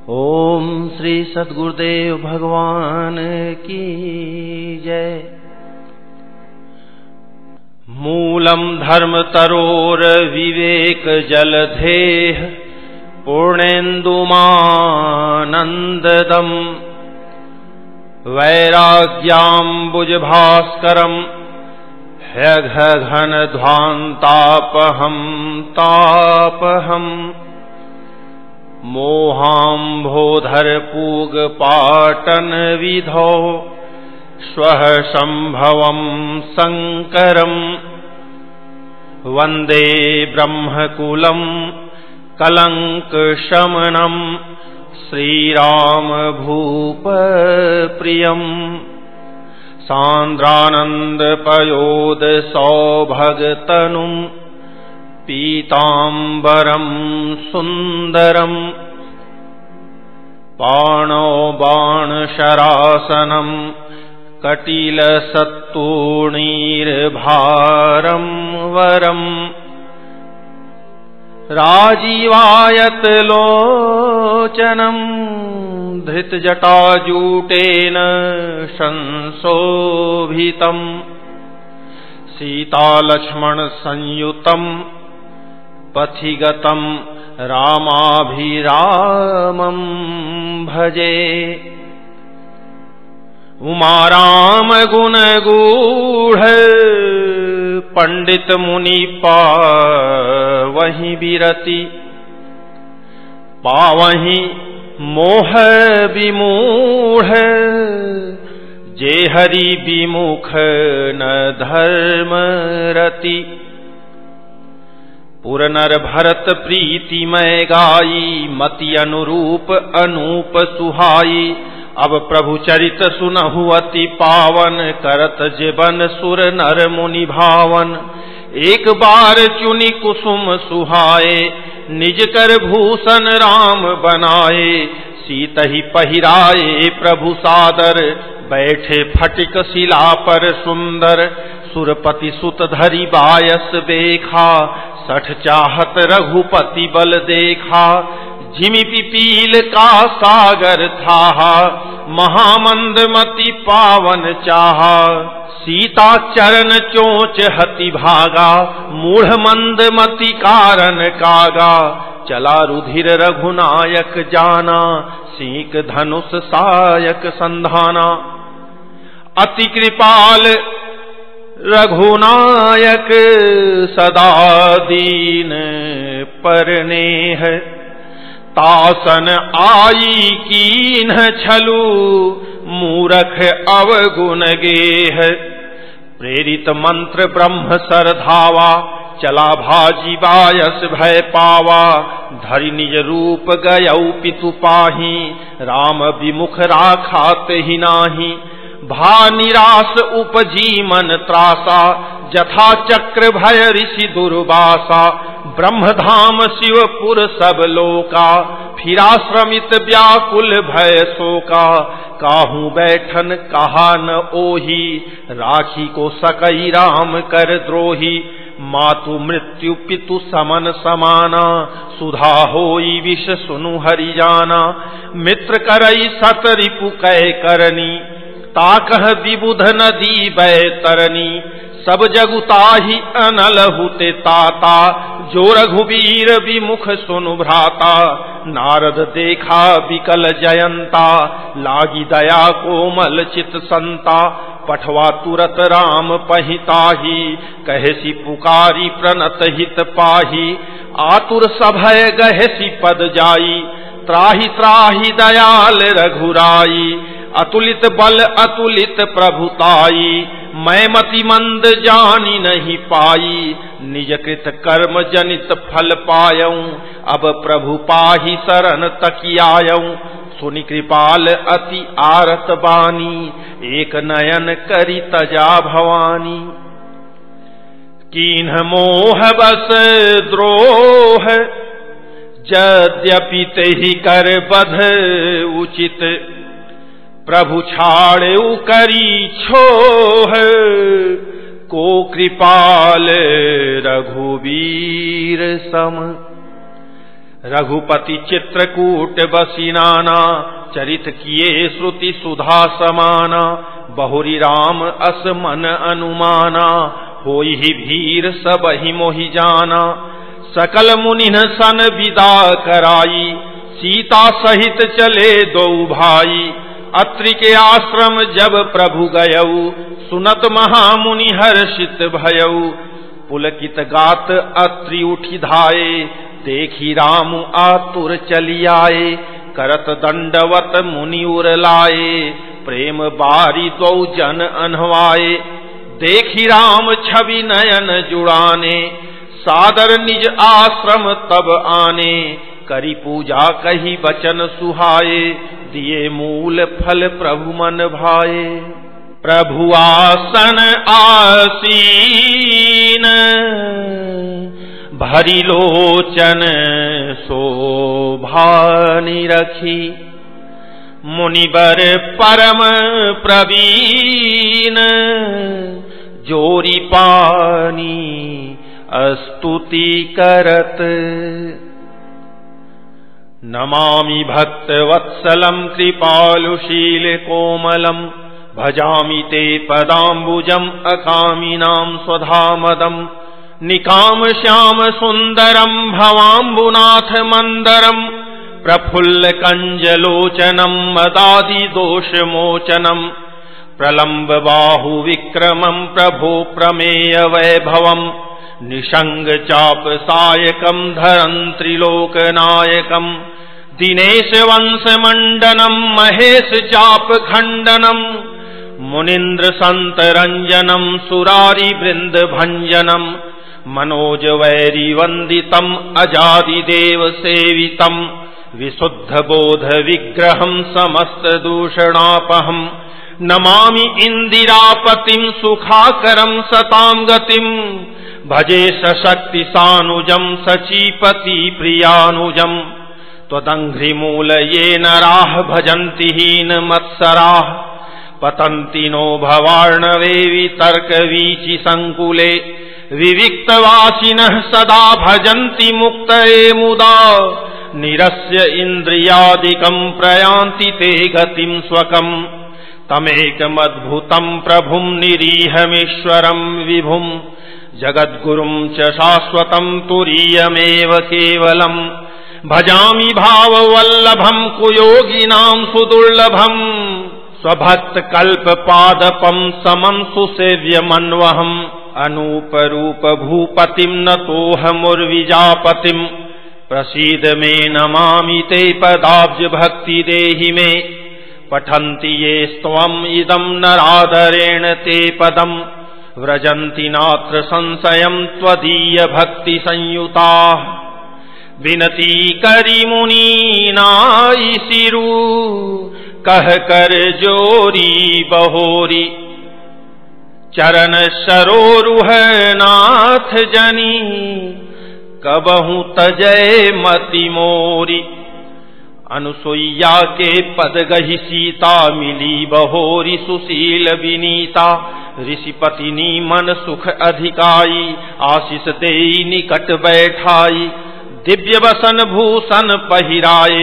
ओम श्री सद्गुरुदेव भगवान की जय। मूलम धर्म तरोर विवेक जलधेह पूर्णेन्दुमानंददम वैराग्याम्बुज भास्करम ह्यघघन ध्वान्तापहम तापहम मोहाम्भोधर पूग पाटन विधौ श्वः संभवं शंकरं वंदे ब्रह्मकुलं कलंक शमनं श्रीराम भूप प्रियं सांद्रानंद पयोद सौभगतनुं पीतांबरं सुंदरं पाणौ बाणशरासनं कटिलसत्तूणीर्भारं वरं राजीवायतलोचनं धृतजटाजूटेन संशोभितं सीतालक्ष्मणसंयुतं पथिगतं रामाभिरामं भजे। उमाराम गुणगूढ़ पंडित मुनि पावहि बिरति पावहि मोह विमूढ़ जे हरि विमुख न धर्म रति। पुरनर भरत प्रीतिमय गाई मति अनुरूप अनूप सुहाई। अब प्रभु चरित सुनहु अति पावन करत जीवन सुर नर मुनि भावन। एक बार चुनि कुसुम सुहाए निज कर भूषण राम बनाए। सीतहि पहिराए प्रभु सादर बैठे फटिक शिला पर सुंदर। सुरपति सुत धरि बायस देखा सठ चाहत रघुपति बल देखा। जिमि पिपील का सागर था महामंदमति पावन चाहा। सीता चरण चोंच हति भागा मूढ़ मंदमति कारण कागा। चला रुधिर रघुनायक जाना सीक धनुष सायक संधाना। अति कृपाल रघुनायक सदा दीन परनेह। तासन आई कीन्ह छलु मूरख अवगुण गेह। प्रेरित मंत्र ब्रह्म सर धावा चला भाजी बायस भय पावा। धरि निज रूप गयौ पितु पाही राम विमुख राखात ही नाही। भा निराश उपजी मन त्रासा जथा चक्र भय ऋषि दुर्वासा। ब्रह्मधाम शिवपुर सब लोका फिरा श्रमित व्याकुल भय शोका। काहू बैठन कहा न ओही राखी को सकई राम कर द्रोही। मातु मृत्यु पितु समन समाना सुधा होई विष सुनु हरि जाना। मित्र करई सत रिपु कै करनी ताकह विबुध नदी बैतरनी। सब जगुताहि अनल हुते ताता जो रघुबीर विमुख सुनु भ्राता। नारद देखा विकल जयंता लागी दया कोमल चित संता। पठवा तुरत राम पहिताही कहेसी पुकारी प्रणत हित पाही। आतुर सभय गहेसी पद जाई त्राहि त्राहि दयाल रघुराई। अतुलित बल अतुलित प्रभुताई मैं मति मंद जानी नहीं पाई। निज कृत कर्म जनित फल पायऊं अब प्रभु पाहि शरण तकियायऊं। सुनि कृपाल अति आरत बानी एक नयन करि तजा भवानी। कीन्ह मोह बस द्रोह यद्यपि तेहि कर बध उचित। प्रभु छाड़ेउ करी छोह को कृपाल रघुवीर सम। रघुपति चित्रकूट बसी नाना, चरित किए श्रुति सुधा समाना। बहुरी राम अस मन अनुमाना, होई ही भीर सबहि मोहि जाना। सकल मुनिन सन विदा कराई, सीता सहित चले दो भाई। अत्रि के आश्रम जब प्रभु गयऊ, सुनत महामुनि हर्षित भयऊ। पुलकित गात अत्रि उठी धाये, देखी राम आतुर चली आए। करत दंडवत मुनि उर लाए, प्रेम बारी दो जन अनहवाए। देखी राम छवि नयन जुड़ाने, सादर निज आश्रम तब आने। करी पूजा कही बचन सुहाए, दिए मूल फल प्रभु मन भाए। प्रभु आसन आसीन, भरी लोचन शोभा निरखी। मुनिबर परम प्रवीण, जोरी पानी स्तुति करत। नमामि भक्तवत्सलं कृपालुशील कोमलं। भजामि ते पदाम्बुजम् अकामिनां स्वधामदम्। निकाम श्याम सुन्दरम् भवाम्बुनाथ मन्दरम्। प्रफुल्ल कञ्जलोचनम् मदादि दोषमोचनम्। प्रलम्ब बाहु विक्रमम् प्रभो प्रमेय वैभवम्। निषंग चाप सायकम् धरन् त्रिलोकनायकम्। दिनेश वंश मंडनम् महेश चाप खंडनम्। मुनीन्द्र संत रंजनम् सुरारी वृंद भंजनम्। मनोज वैरी वंदितम् अजादि देव सेवितम्। विशुद्ध बोध विग्रहम् समस्त दूषणापहम्। नमामि इंदिरापतिम् सुखाकरम् सतां गतिम्। भजे सशक्ति सानुजम् सचीपति प्रियानुजम्। त्वदङ्घ्रिमूल ये नराः भजन्ति हीन मत्सराः। पतन्ति नो भवार्णवे वितर्क वीचि संकुले। विविक्तवासिनः सदा भजन्ति मुक्तये मुदा। निरस्य इन्द्रियादिकम् प्रयान्ति ते गतिम् स्वकम्। तमेकमद्भुतम् प्रभुम् निरीहमीश्वरम् विभुम्। जगद्गुरुम् च शाश्वतम् तुरीयमेव केवलम्। भजामि भाववल्लभम् कुयोगिनाम् सुदुर्लभम्। स्वभक्त कल्प पादपम् समम् सुसेव्यमन्वहम्। अनूपरूप भूपतिम् नतोऽहमुर्विजापतिम्। प्रसीद मे नमामि ते पदाब्ज भक्ति देहि मे। पठन्ति ये स्त्वम् इदम् नरादरेण ते पदम्। व्रजन्ति नात्र संशयम् त्वदीय भक्ति संयुताः। विनती करी मुनि नाई सिरु, कह कर जोरी बहोरी। चरण सरोरुह नाथ जनी, कबहु तजय मति मोरी। अनुसुईया के पद गहि सीता, मिली बहोरी सुशील विनीता। ऋषिपतिनी मन सुख अधिकाई, आशीष देई निकट बैठाई। दिव्य वसन भूषण पहिराए,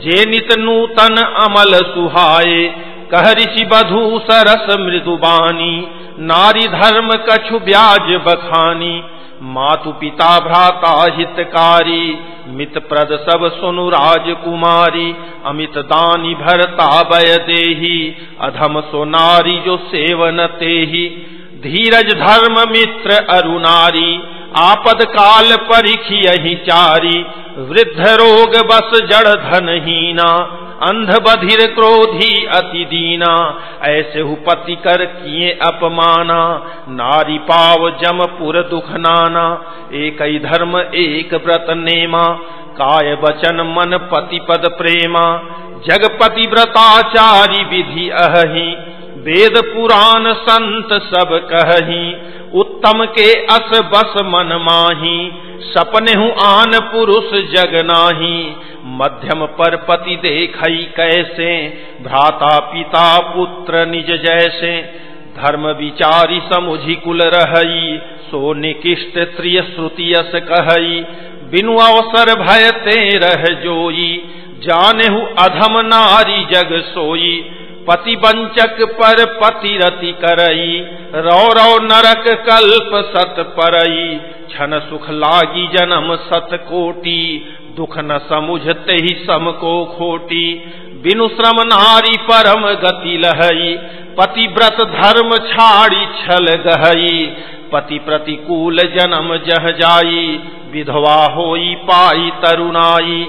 जे नित नूतन अमल सुहाए। कह ऋषि बधू सरस मृदुबानी, नारी धर्म कछु ब्याज बखानी। मातु पिता भ्राता हितकारी, मित प्रद सब सुनु राजकुमारी। अमित दानी भरता भय देही, अधम सो नारी जो सेवन तेही। धीरज धर्म मित्र अरुनारी, आपद काल परिखियहि चारी। वृद्ध रोग बस जड़ धनहीना, अंध बधिर क्रोधी अति दीना। ऐसे हु पति कर किए अपमाना, नारी पाव जमपुर दुख नाना। एक ही धर्म एक व्रत नेमा, काय वचन मन पति पद प्रेमा। जगपति व्रताचारी विधि अहि, वेद पुराण संत सब कहहि। उत्तम के अस बस मन माही, सपने हूँ आन पुरुष जग नाही। मध्यम पर पति देखई कैसे, भ्राता पिता पुत्र निज जैसे। धर्म विचारी समुझि कुल रहई, सो निकिष्ट त्रिय श्रुति यस कहई। बिनु अवसर भयते रह जोई, जानेहु अधम नारी जग सोई। पति वंचक पर पति रति करई, रौ रौ नरक कल्प सत परई। क्षण सुख लागी जन्म सत कोटि, दुख न समुझते ही सम को खोटी। बिनु श्रम नारी परम गति लहई, पतिव्रत धर्म छाड़ी छल गहई। पति प्रतिकूल जन्म जह जाई, विधवा होई पाई तरुणाई।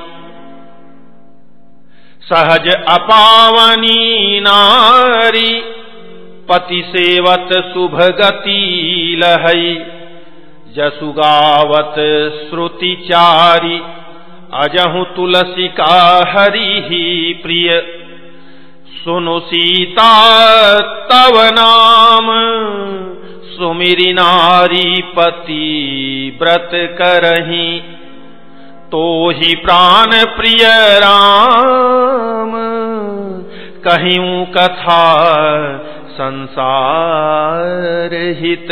सहज अपावनी नारी, पति सेवत शुभ गति लहई। जसु गावत श्रुति चारी, अजहु तुलसी का हरि ही प्रिय। सुनु सीता तव नाम, सुमिरि नारी पति व्रत करही। तो ही प्राण प्रिय राम, कहियूं कथा संसार हित।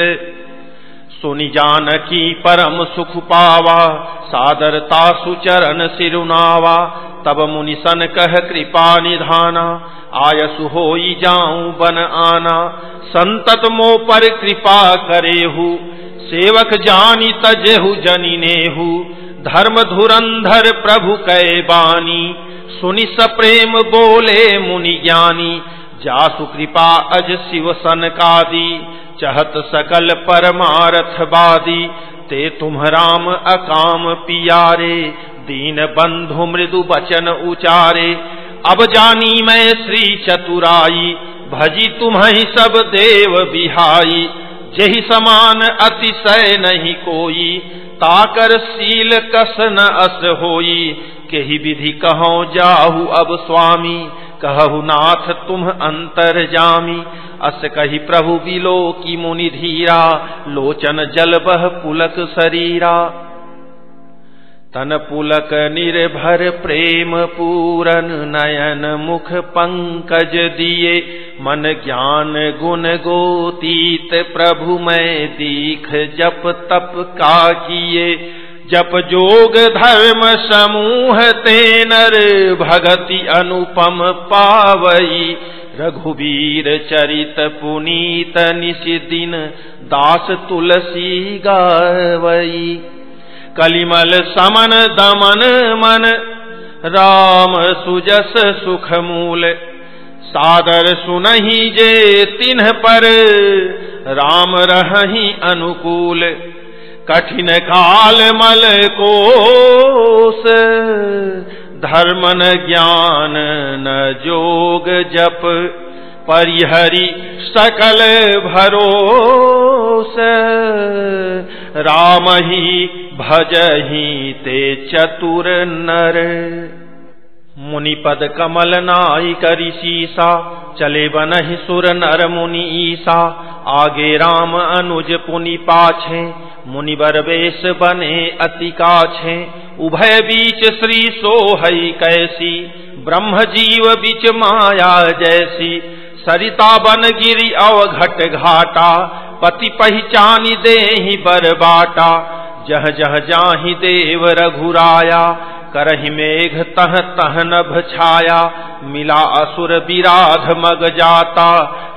सुनि जानकी परम सुख पावा, सादरता सुचरण सिरुनावा। तब मुनि सन कह कृपा निधाना, आयसु होई जाऊं बन आना। संतत मो पर कृपा करेहु, सेवक जानी तजेहु जनि नेहु। धर्म धुरंधर प्रभु कै बानी, सुनि सप्रेम बोले मुनि ज्ञानी। जासु कृपा अज शिव सनकादि, चहत सकल परमारथ बादी। ते तुम राम अकाम पियारे, दीन बंधु मृदु बचन उचारे। अब जानी मैं श्री चतुराई, भजी तुम्हि सब देव बिहाई। जेहि समान अतिशय नहीं कोई, ताकर शील कस न अस होई। केहि विधि कहूं जाहु अब स्वामी, कहु नाथ तुम अंतर्जामी। अस कही प्रभु बिलो की मुनि धीरा, लोचन जल बह पुलक शरीरा। तन पुलक निर्भर प्रेम पूरन, नयन मुख पंकज दिए। मन ज्ञान गुण गोतीत, प्रभु मैं दीख जप तप का किए। जप जोग धर्म समूह ते नर, भगति अनुपम पावई। रघुवीर चरित पुनीत, निशि दिन दास तुलसी गावई। कलिमल समन दमन मन, राम सुजस सुख मूल। सादर सुनहि जे तिन्ह पर, राम रहहि अनुकूल। कठिन काल मल कोस, धर्म न ज्ञान न जोग जप। परिहरि सकल भरोस, राम ही भजहि ते चतुर नर। मुनिपद कमल नाई करि सीसा, चले बनहि सुर नर मुनि ईसा। आगे राम अनुज पुनि पाछे, मुनिवर वेश बने अति काछे। उभय बीच श्री सोहई कैसी, ब्रह्म जीव बीच माया जैसी। सरिता बन गिरि अवघट घाटा, पति पहचानी देहि बर बाटा। जह जह जाहि देव रघुराया, करहि मेघ तह तह नभ छाया। मिला असुर विराध मग जाता,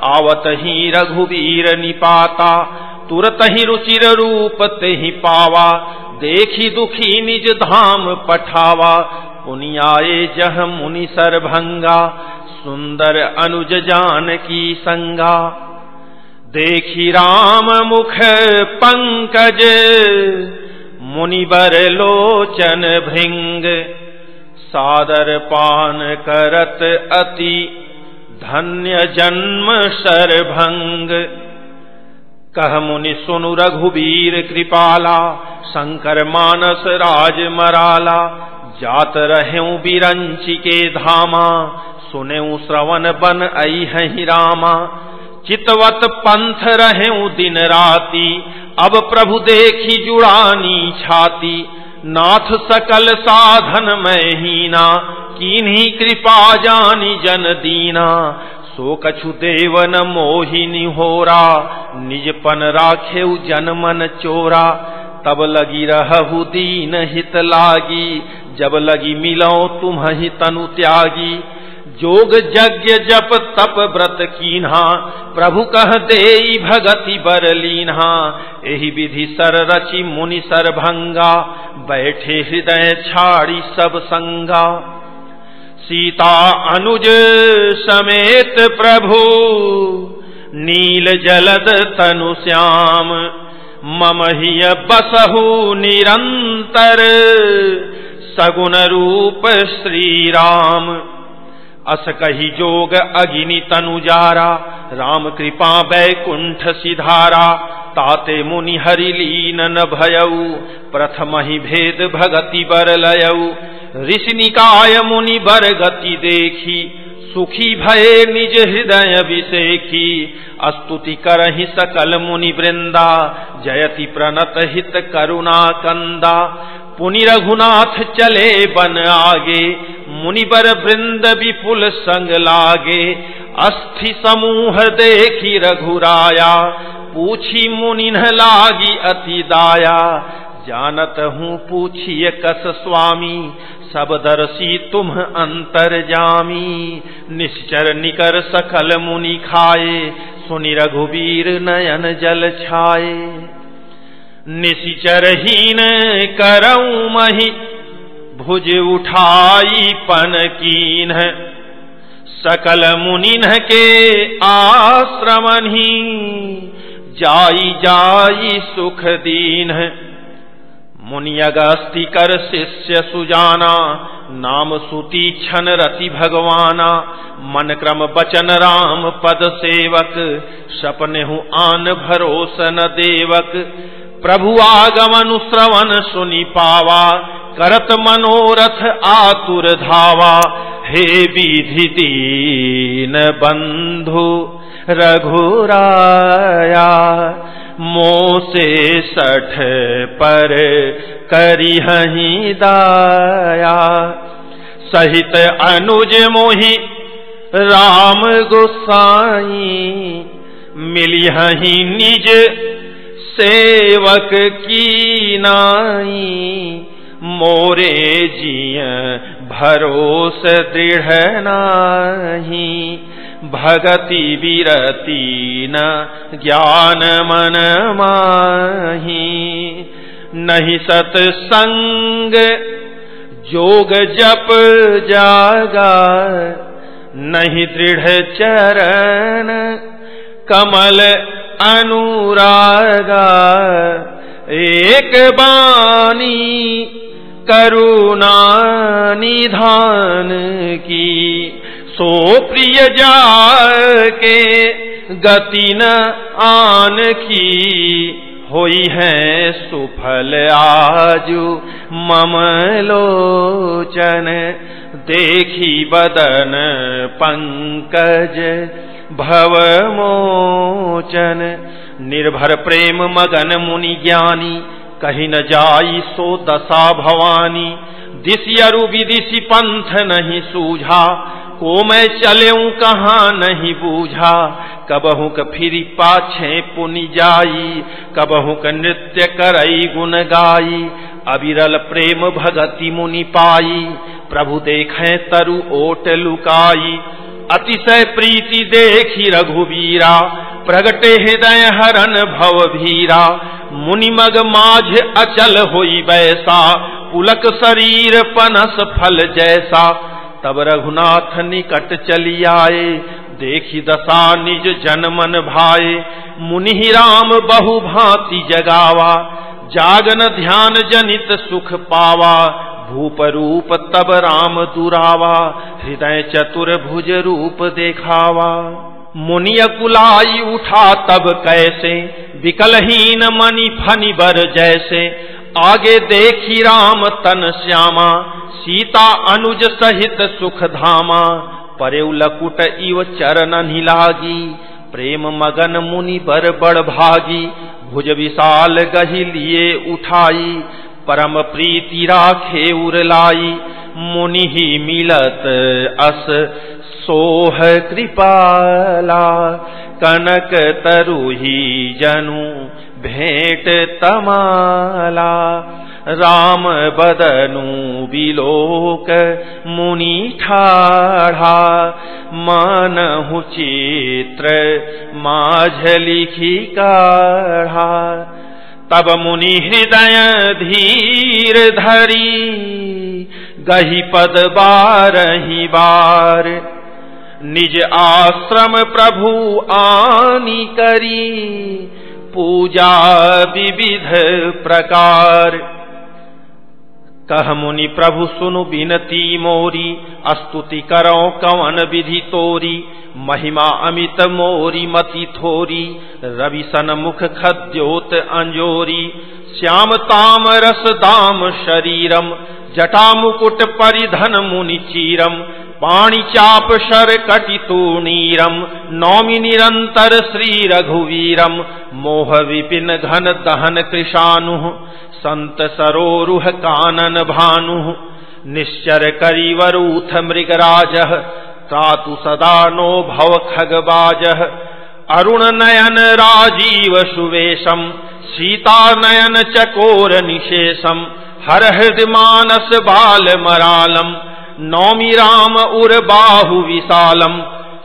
आवत ही रघुवीर निपाता। तुरत ही रुचिर रूप तेहि पावा, देखी दुखी निज धाम पठावा। पुनि आए जह मुनि सरभंगा, सुंदर अनुज जानकी संगा। देखी राम मुख पंकज, मुनिवर लोचन भृंग। सादर पान करत अति, धन्य जन्म सरभंग। कह मुनि सुनु रघुवीर कृपाला, शंकर मानस राज मराला। जात रहेऊ बिरंची के धामा, सुनेऊ श्रवण बन अइहहि रामा। चितवत पंथ रहेऊ दिन राती, अब प्रभु देखी जुड़ानी छाती। नाथ सकल साधन मैं हीना, कीन्ही कृपा जानी जन दीना। सो कछु देव न मोहि निहोरा, निजपन राखेउ जन मन चोरा। तब लगी रहु दीन हित लागी, जब लगी मिलो तुम्हि तनु त्यागी। जोग यज्ञ जप तप व्रत कीन्हा, प्रभु कह देई भगति बर लीन्हा। एहि विधि सर रचि मुनि सरभंगा, बैठे हृदय छाड़ी सब संगा। सीता अनुज समेत प्रभु, नील जलद तनु श्याम। मम हिय बसहु निरंतर, सगुन रूप श्री राम। अस कही जोग अगिनि तनु जारा, राम कृपा बैकुंठ सिधारा। ताते मुनि हरि लीन न भयऊ, प्रथम ही भेद भगति बर लयऊ। ऋषि निकाय मुनि बर गति देखी, सुखी भये निज हृदय विसेखी। स्तुति करहि सकल मुनि वृंदा, जयति प्रणत हित करुणा कंदा। पुनि रघुनाथ चले बन आगे, मुनिबर वृंद विपुल संग लागे। अस्थि समूह देखी रघुराया, पूछी मुनि न लागी अति दाया। जानत हूँ पूछिए कस स्वामी, सब दर्शी तुम अंतर जामी। निश्चर निकर सकल मुनि खाए, सुनि रघुवीर नयन जल छाए। निश्चर हीन करऊं महि, भुज उठाई पन कीन्ह। सकल मुनिन्ह के आश्रमन्हि, जाई जाई सुख दीन्ह। मुनि अगस्ति कर शिष्य सुजाना, नाम सुती छन रति भगवाना। मन क्रम बचन राम पद सेवक, सपनेहु आन भरोस न देवक। प्रभु आगमनु श्रवण सुनि पावा, करत मनोरथ आतुर धावा। हे विधि दीन बंधु रघुराया, मोसे 60 पर करिहहि दाया। सहित अनुज मोहि राम गोसाई, मिलिहहि निज सेवक की नाई। मोरे जिय भरोस दृढ़ नाही, भगति विरति न ज्ञान मन माही। नहीं सत्संग जोग जप जागा, नहीं दृढ़ चरण कमल अनुरागा। एक बानी करुणा निधान की, सो प्रिय जाके गति न आन की। होई है सुफल आजु मम लोचन, देखी बदन पंकज भव मोचन। निर्भर प्रेम मगन मुनि ज्ञानी, कहीं न जाई सो दशा भवानी। दिशि अरु विदिशि पंथ नहीं सूझा, को मैं चलेऊं कहाँ नहीं बूझा। कबहू क फिरी पाछे पुनि जाई, कबहू क नृत्य करई गुण गाई। अविरल प्रेम भगति मुनि पाई, प्रभु देखें तरु ओट लुकाई। अतिशय प्रीति देखी रघुवीरा, प्रगटे हृदय हरन भव भीरा। मुनि मग माझ अचल होई बैसा, पुलक शरीर पनस फल जैसा। तब रघुनाथ निकट चली आए, देखी दशा निज जन मन भाए। मुनि राम बहु भांति जगावा, जागन ध्यान जनित सुख पावा। भूप रूप तब राम दुरावा, हृदय चतुर भुज रूप देखावा। मुनि अकुलाई उठा तब कैसे, विकलहीन मणि फनि बर जैसे। आगे देखी राम तन श्यामा, सीता अनुज सहित सुख धामा। परेउ लकुट इव चरण लागी, प्रेम मगन मुनि बर बड़ भागी। भुज विशाल गहि लिए उठाई, परम प्रीति राखे उरलाई। मुनि ही मिलत अस सोह कृपाला, कनक तरुही जनु भेंट तमाला। राम बदनु बिलोक मुनि ठाढ़ा, मानहु चित्र माझ लिखी काढ़ा। तब मुनि हृदय धीर धरी, गही पद बारही बार। निज आश्रम प्रभु आनी करी, पूजा विविध प्रकार। कह मुनि प्रभु सुनु बिनती मोरी, स्तुति करो कवन विधि तोरी। महिमा अमित मोरी मति थोरी, रवि सन मुख खद्योत अंजोरी। श्याम ताम रस दाम शरीरम, जटा मुकुट परिधन मुनि चीरम। पाणि चाप शर कटितु नीरम, नौमि निरंतर श्री रघुवीरम। मोह विपिन घन दहन कृशानु, संत सरोरुह कानन भानु। निश्चर करिवरूथ मृगराजः, त्रातु सदा नो भव खगबाजः। अरुण नयन राजीव सुवेशम, सीता नयन चकोर निशेषम। हर हृदय मानस बाल मरालम, नौमि राम उर बाहु विशालम।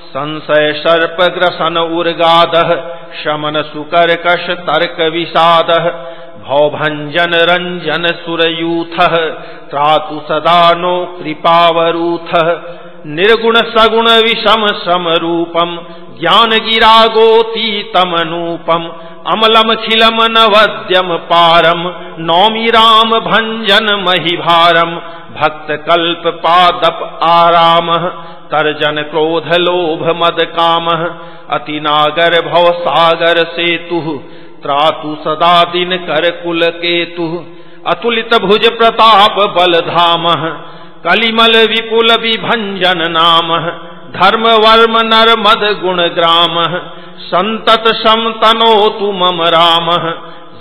संशय सर्प ग्रसन उर्गादः, शमन सुकर्कश तर्क विषादः। भवभंजन रंजन सुरयूथः, त्रातु सदा नो कृपावरूथः। निर्गुण सगुण विषम समरूपम, ज्ञान गिरागोतीतमनूपम। अमलम खिलम नवद्यम पारम, नौमि राम भंजन महिभारम। भक्त कल्प पादप आरामः, तर्जन क्रोध लोभ मद कामः। अति नागर भव सागर सेतुः, त्रातु सदा दिन कर कुल केतुः। अतुलित भुज प्रताप बलधामः, कलिमल विपुल विभंजन नामः। धर्म वर्म नर मद गुण ग्रामः, संतत सम तनोतु मम रामः।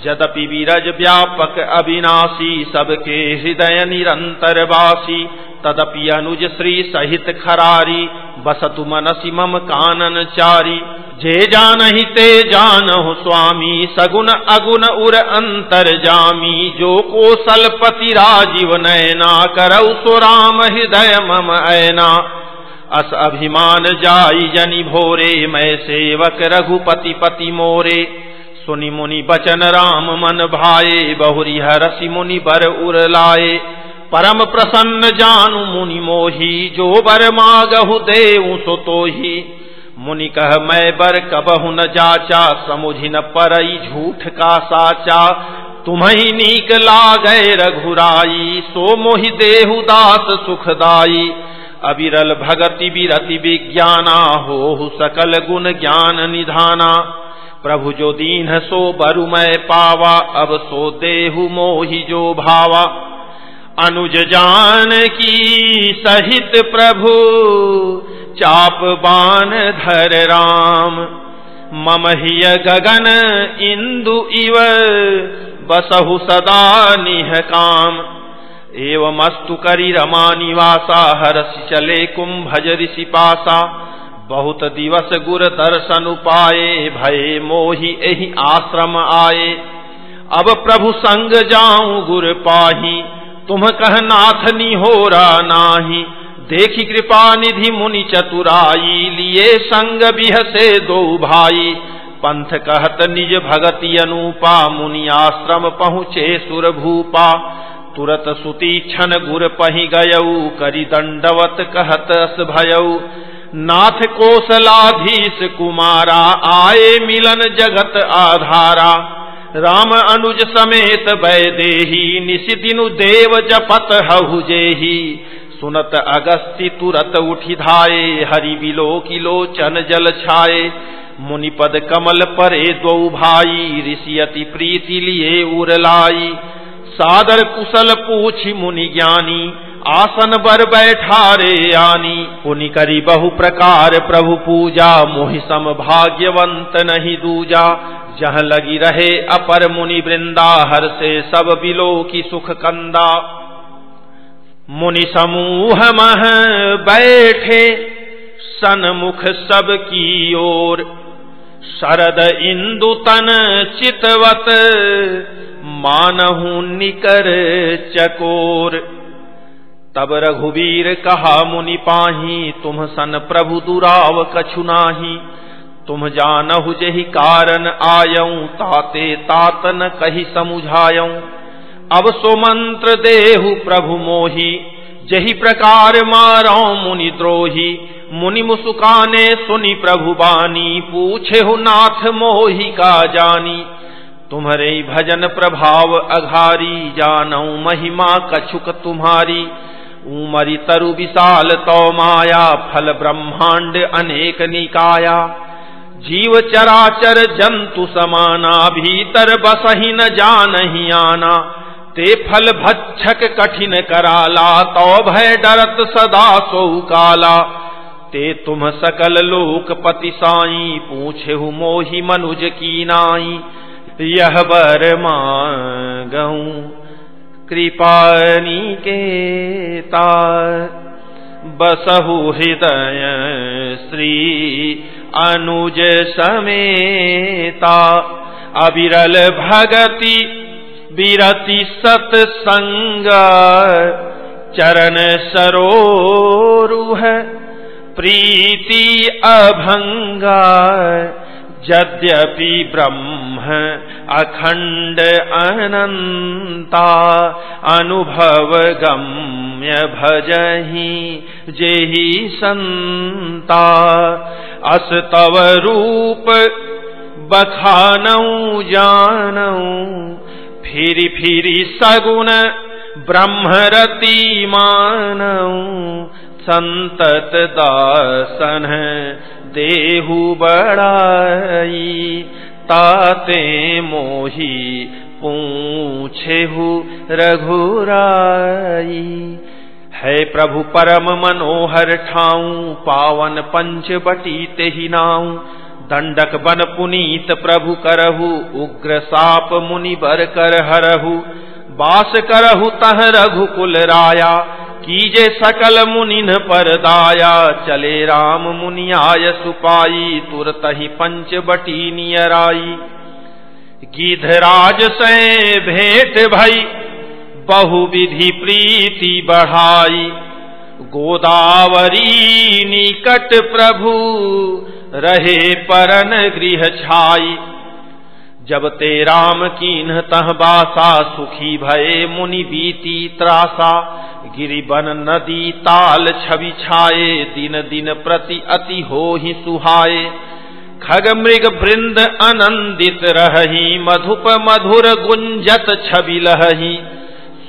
यद्यपि विरज व्यापक अविनाशी, सबके हृदय निरंतर वासी। तदपि अनुज श्री सहित खरारी, बसतु मनसि मम कानन चारी। जे जानहि ते जानहु स्वामी, सगुन अगुन उर अंतर जामी। जो कौशलपति राजीव नयना, करौ सो राम हृदय मम ऐना। अस अभिमान जाई जनि भोरे, मैं सेवक रघुपति पति मोरे। सुनि मुनि बचन राम मन भाए, बहुरी हरसि मुनि बर उर लाए। परम प्रसन्न जानु मुनि मोही, जो बर मागहु देऊ सो तोही। मुनि कह मैं बर कबहु न जाचा, समुझि न परई झूठ का साचा। तुम्हि नीक लागै रघुराई, सो मोहि देहु दास सुखदाई। अविरल भगति विरति विज्ञाना, होहु सकल गुण ज्ञान निधाना। प्रभु जो दीन सो बरु मैं पावा, अब सो देहु मोहि जो भावा। अनुज जान की सहित प्रभु, चाप बान धर राम। मम हिय गगन इंदु इव, बसहु सदा निह काम। एवमस्तु करि रमा निवासा, हरसि चले कुंभज ऋषि पासा। बहुत दिवस गुर दर्शन पाए, भये मोहि एहि आश्रम आए। अब प्रभु संग जाऊं गुर पाही, तुम कह नाथ निहोरा नाही। देखी कृपा निधि मुनि चतुराई, लिए संग बिहसे दो भाई। पंथ कहत निज भगति अनूपा, मुनि आश्रम पहुँचे सुर भूपा। तुरत सुतीक्षण गुर पहि गयऊ, करि दंडवत कहत अस भयऊ। नाथ कौशलाधीश कुमारा, आए मिलन जगत आधारा। राम अनुज समेत वैदेही, निशि दिनु देव जपत हहु जेही। सुनत अगस्त्य तुरत उठि धाये, हरि बिलो की लोचन जल छाए। मुनिपद कमल परे दो भाई, ऋषि अति प्रीति लिए उरलाई। सादर कुशल पूछि मुनि ज्ञानी, आसन बर बैठारे आनी। पुनि करी बहु प्रकार प्रभु पूजा, मोहि सम भाग्यवंत नहीं दूजा। जहाँ लगी रहे अपर मुनि वृंदा, हर से सब बिलो की सुख कंदा। मुनि समूह मह बैठे, सन्मुख सब की ओर। शरद इंदु तन चितवत मानहु निकर चकोर। तब रघुवीर कहा मुनि पाही तुम सन प्रभु दुराव कछु नाही। तुम जानहु जेहि कारण आयऊं ताते तातन कही समुझायऊं। अब सो मंत्र देहु प्रभु मोहि जहि प्रकार मारौ मुनि द्रोही। मुनि मुसुकाने सुनि प्रभु बानी पूछे हो नाथ मोहि का जानी। तुम्हारे भजन प्रभाव अघारी जानौ महिमा कछुक तुम्हारी। उमरि तरु विशाल तौ माया फल ब्रह्मांड अनेक निकाया। जीव चराचर जंतु समाना भीतर बसहि न जानहि आना। ते फल भक्षक कठिन कराला तौ भय डरत सदा सोउ काला। ते तुम सकल लोकपति साई पूछेहु मोहि मनुज की नाई। यह वर मांगऊं कृपा निकेता बसहु हृदय श्री अनुज समेता। अविरल भगति विरति सत्संग चरण सरोरुह प्रीति अभंगा। यद्यपि ब्रह्म अखंड अनंता अनुभव गम्य भजहि जेहि संता। अस तव रूप बखानऊ जानऊ फिरि फिरि सगुण ब्रह्मरति मानऊ। संतत दासन देहु बड़ाई ताते मोहि पूछेहु रघुराई। है प्रभु परम मनोहर ठाऊं पावन पंच बटी तेहि नाऊं। दंडक बन पुनीत प्रभु करहु उग्र साप मुनि बर कर हरहु। बास करहु तह रघुकुल राया कीजे सकल मुनिन पर दाया। चले राम मुनि आय सुपाई तुरतहि पंच बटी नियराई। गिधराज से भेंट भई बहुविधि प्रीति बढ़ाई। गोदावरी निकट प्रभु रहे परन गृह छाई। जब ते राम कीन्ह तह बासा सुखी भये मुनि बीती त्रासा। गिरि बन नदी ताल छवि छाए दिन दिन प्रति अति होहि सुहाए। खग मृग वृंद आनंदित रहहि मधुप मधुर गुंजत छवि लहहि।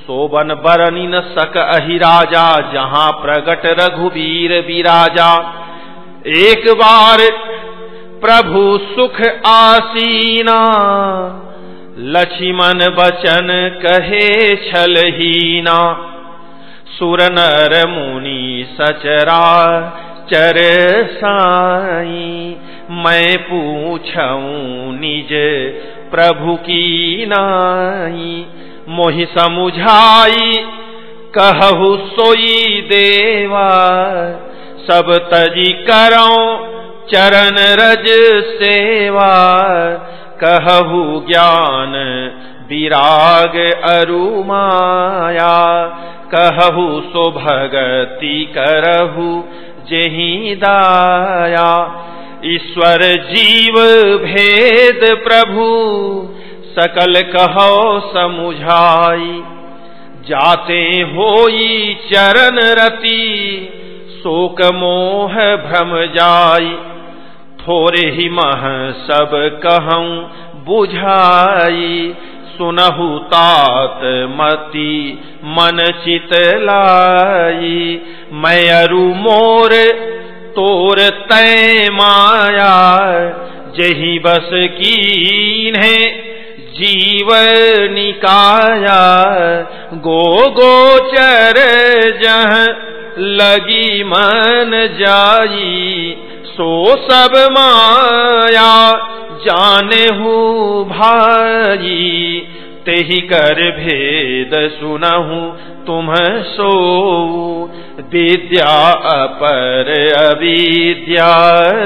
सोबन बरनि न सक अहि राजा जहाँ प्रगट रघुवीर विराजा। एक बार प्रभु सुख आसीना लक्ष्मण बचन कहे छलहीना। सुर नर मुनि सचरा चर साई मैं पूछऊं निज प्रभु की नाई। मोहि समुझाई कहु सोई देवा सब तजी करऊं चरण रज सेवा। कहु ज्ञान विराग अरु माया कहु सो भगति करहु जेहि दाया। ईश्वर जीव भेद प्रभु सकल कहो समुझाई। जाते होई चरण रति शोक मोह भ्रम जाई। थोरे ही मह सब कहूं बुझाई। सुनहु तात मति मन चित लाई। मैं अरु मोर तोर तय माया जही बस कीन्हे जीव निकाया। गो गोचर जह लगी मन जाई सो सब माया जाने हूँ भाई। तेहि कर भेद सुनहु तुम सो विद्या अपर अविद्या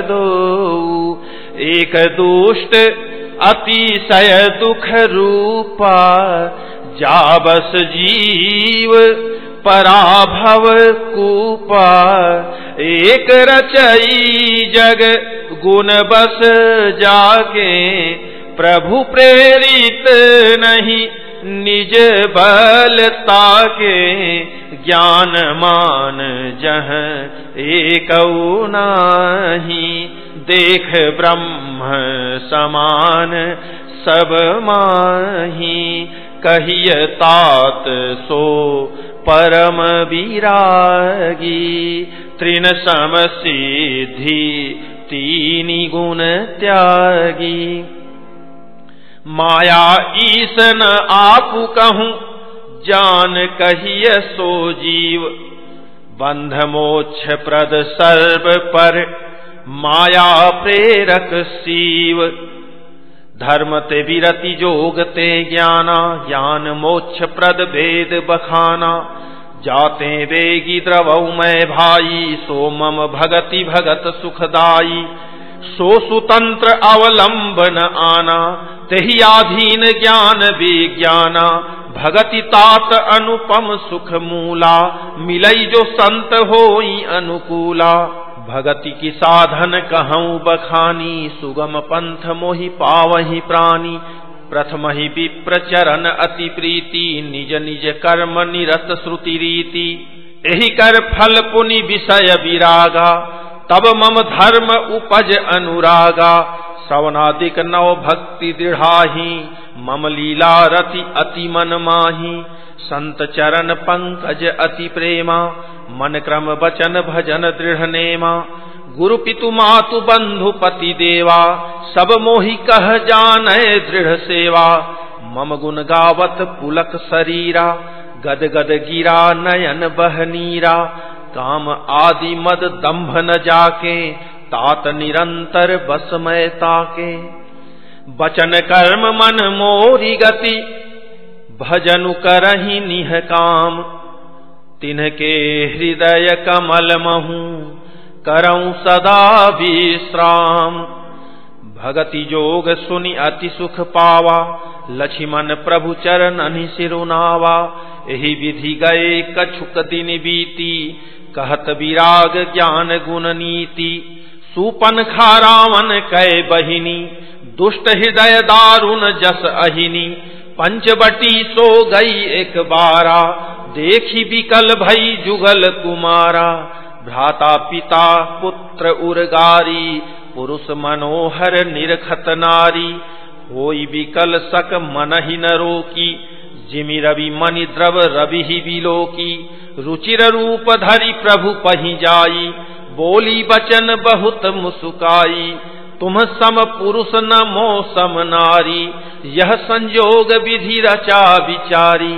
दो। एक दुष्ट अतिशय दुख रूपा, जाबस जीव पराभव कूपा। एक रचई जग गुण बस जाके, प्रभु प्रेरित नहीं निज बलता के। ज्ञान मान जह एकौ नाही, देख ब्रह्म समान सब माही। कहिय तात सो परम विरागी, तृण सम सिद्धि तीनि गुण त्यागी। माया ईसन आपु कहूं, जान कहिय सो जीव। बंध मोक्ष प्रद सर्व पर, माया प्रेरक सीव। धर्म ते विरति जोग ते ज्ञाना, ज्ञान मोक्ष प्रद वेद बखाना। जाते वेगी द्रवौ मैं भाई, सो मम भगति भगत सुखदाई। सो सुतंत्र अवलंबन आना, तेहि आधीन ज्ञान विज्ञाना। भगति तात अनुपम सुख मूला, मिलई जो संत होई अनुकूला। भगति की साधन कहूँ बखानी, सुगम पंथ मोहि पावहि प्राणी। प्रथम ही विप्र चरण अति प्रीति, निज निज कर्म निरत श्रुति रीति। एहि कर फल पुनि विषय विरागा, तब मम धर्म उपज अनुरागा। श्रवणादिक नव भक्ति दृढ़ाही, मम लीला रति अति मन माही। संत चरण पंकज अति प्रेमा, मन क्रम वचन भजन दृढ़ नेमा। गुरु पितु मातु बंधु पति देवा, सब मोहि कह जानै दृढ़ सेवा। मम गुण गावत पुलक शरीरा, गद गद गिरा नयन बहनीरा। काम आदि मद दंभ न जाके, तात निरंतर बस मैं ताके। बचन कर्म मन मोरी गति, भजनु करहि निह काम। तिन्हके हृदय कमल महु, करऊं सदा विश्राम। भगति जोग सुनि अति सुख पावा, लक्ष्मण प्रभु चरणनि सिरुनावा। एहि विधि गए कछुक दिन बीती, कहत विराग ज्ञान गुण नीति। सूपन खा रावण कै बहिनी, दुष्ट हृदय दारुण जस अहिनी। पंचवटी सो गई एक बारा, देखी विकल भई जुगल कुमारा। भ्राता पिता पुत्र उर्गारी, पुरुष मनोहर निरखत नारी। होई विकल सक मनहि न रोकी, जिमि रवि मणि द्रव रवि ही बिलोकी। रुचिर रूप धरि प्रभु पहि जाई, बोली बचन बहुत मुसुकाई। तुम सम पुरुष न मो सम नारी, यह संयोग विधि रचा विचारी।